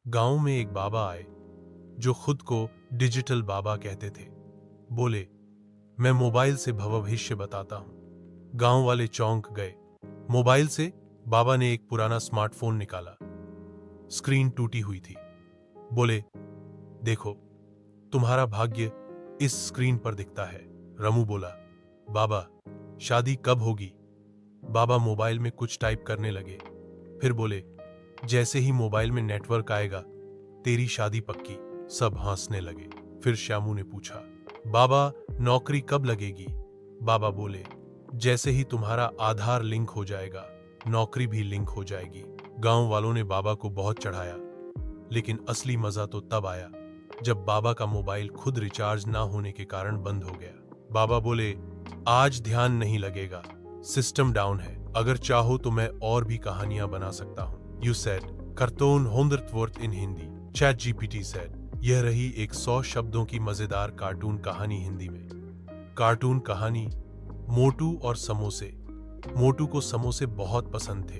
गांव में एक बाबा आए जो खुद को डिजिटल बाबा कहते थे। बोले, मैं मोबाइल से भविष्य बताता हूं। गांव वाले चौंक गए। मोबाइल से? बाबा ने एक पुराना स्मार्टफोन निकाला। स्क्रीन टूटी हुई थी। बोले, देखो, तुम्हारा भाग्य इस स्क्रीन पर दिखता है। रमू बोला, बाबा, शादी कब होगी? बाबा मोबाइल में कुछ टाइप करने लगे। फिर बोले, जैसे ही मोबाइल में नेटवर्क आएगा तेरी शादी पक्की। सब हंसने लगे। फिर श्यामू ने पूछा, बाबा, नौकरी कब लगेगी? बाबा बोले, जैसे ही तुम्हारा आधार लिंक हो जाएगा नौकरी भी लिंक हो जाएगी। गांव वालों ने बाबा को बहुत चढ़ाया, लेकिन असली मजा तो तब आया जब बाबा का मोबाइल खुद रिचार्ज ना होने के कारण बंद हो गया। बाबा बोले, आज ध्यान नहीं लगेगा, सिस्टम डाउन है। अगर चाहो तो मैं और भी कहानियां बना सकता हूं। You said, cartoon 100 word in Hindi. ChatGPT said, यह रही एक 100 शब्दों की मजेदार कार्टून कहानी हिंदी में। कार्टून कहानी, मोटू और समोसे। मोटू को समोसे बहुत पसंद थे।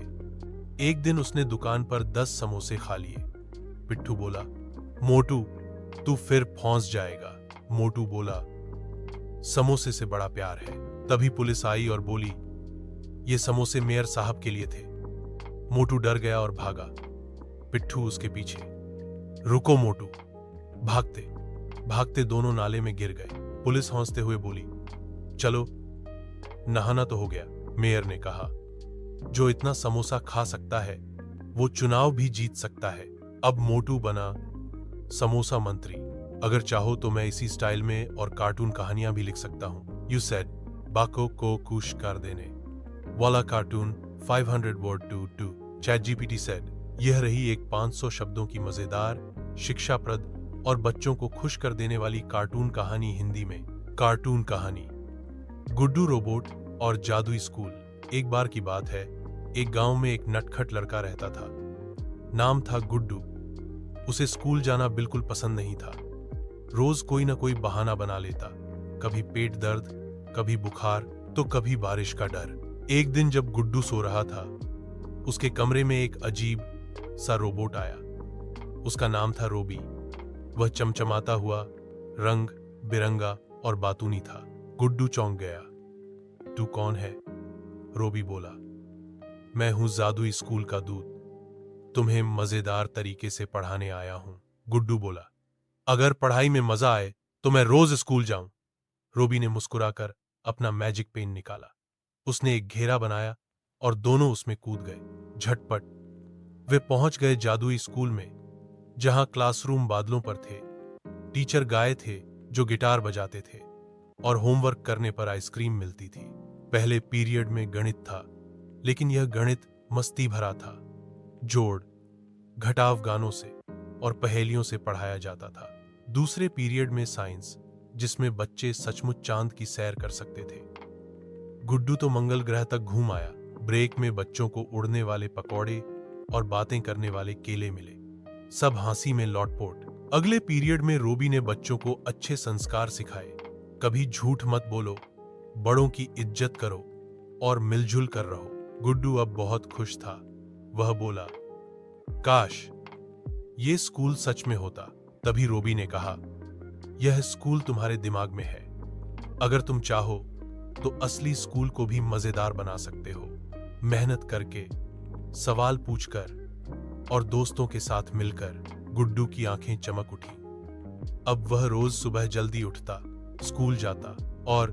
एक दिन उसने दुकान पर 10 समोसे खा लिए। पिट्ठू बोला, मोटू, तू फिर फौंस जाएगा। मोटू बोला, समोसे से बड़ा प्यार है। तभी पुलिस आई और बोली, ये समोसे मेयर साहब के लिए थे। मोटू डर गया और भागा। पिट्ठू उसके पीछे। रुको मोटू। भागते भागते दोनों नाले में गिर गए। पुलिस हंसते हुए बोली, चलो, नहाना तो हो गया। मेयर ने कहा, जो इतना समोसा खा सकता है वो चुनाव भी जीत सकता है। अब मोटू बना समोसा मंत्री। अगर चाहो तो मैं इसी स्टाइल में और कार्टून कहानियां भी लिख सकता हूं। यू सेड, बाको को खुश कर देने वाला cartoon 500 word to. ChatGPT said, यह रही एक 500 शब्दों की मजेदार, शिक्षाप्रद और बच्चों को खुश कर देने वाली कार्टून कहानी हिंदी में। कार्टून कहानी, गुड्डू रोबोट और जादुई स्कूल। एक बार की बात है, एक गांव में एक नटखट लड़का रहता था। नाम था गुड्डू। उसे स्कूल जाना बिल्कुल पसंद नहीं था। रोज कोई ना कोई बहाना बना लेता, कभी पेट दर्द, कभी बुखार, तो कभी बारिश का डर। एक दिन जब गुड्डू सो रहा था, उसके कमरे में एक अजीब सा रोबोट आया। उसका नाम था रोबी। वह चमचमाता हुआ, रंग बिरंगा और बातूनी था। गुड्डू चौंक गया। तू कौन है? रोबी बोला, मैं हूं जादुई स्कूल का दूत, तुम्हें मजेदार तरीके से पढ़ाने आया हूं। गुड्डू बोला, अगर पढ़ाई में मजा आए तो मैं रोज स्कूल जाऊं। रोबी ने मुस्कुराकर अपना मैजिक पेन निकाला। उसने एक घेरा बनाया और दोनों उसमें कूद गए। झटपट वे पहुंच गए जादुई स्कूल में, जहां क्लासरूम बादलों पर थे। टीचर गाय थे जो गिटार बजाते थे और होमवर्क करने पर आइसक्रीम मिलती थी। पहले पीरियड में गणित था, लेकिन यह गणित मस्ती भरा था। जोड़ घटाव गानों से और पहेलियों से पढ़ाया जाता था। दूसरे पीरियड में साइंस, जिसमें बच्चे सचमुच चांद की सैर कर सकते थे। गुड्डू तो मंगल ग्रह तक घूम आया। ब्रेक में बच्चों को उड़ने वाले पकौड़े और बातें करने वाले केले मिले। सब हंसी में लौटपोट। अगले पीरियड में रोबी ने बच्चों को अच्छे संस्कार सिखाए। कभी झूठ मत बोलो, बड़ों की इज्जत करो और मिलजुल कर रहो। गुड्डू अब बहुत खुश था। वह बोला, काश ये स्कूल सच में होता। तभी रोबी ने कहा, यह स्कूल तुम्हारे दिमाग में है। अगर तुम चाहो तो असली स्कूल को भी मजेदार बना सकते हो। मेहनत करके, सवाल पूछकर और दोस्तों के साथ मिलकर। गुड्डू की आंखें चमक उठी। अब वह रोज सुबह जल्दी उठता, स्कूल जाता और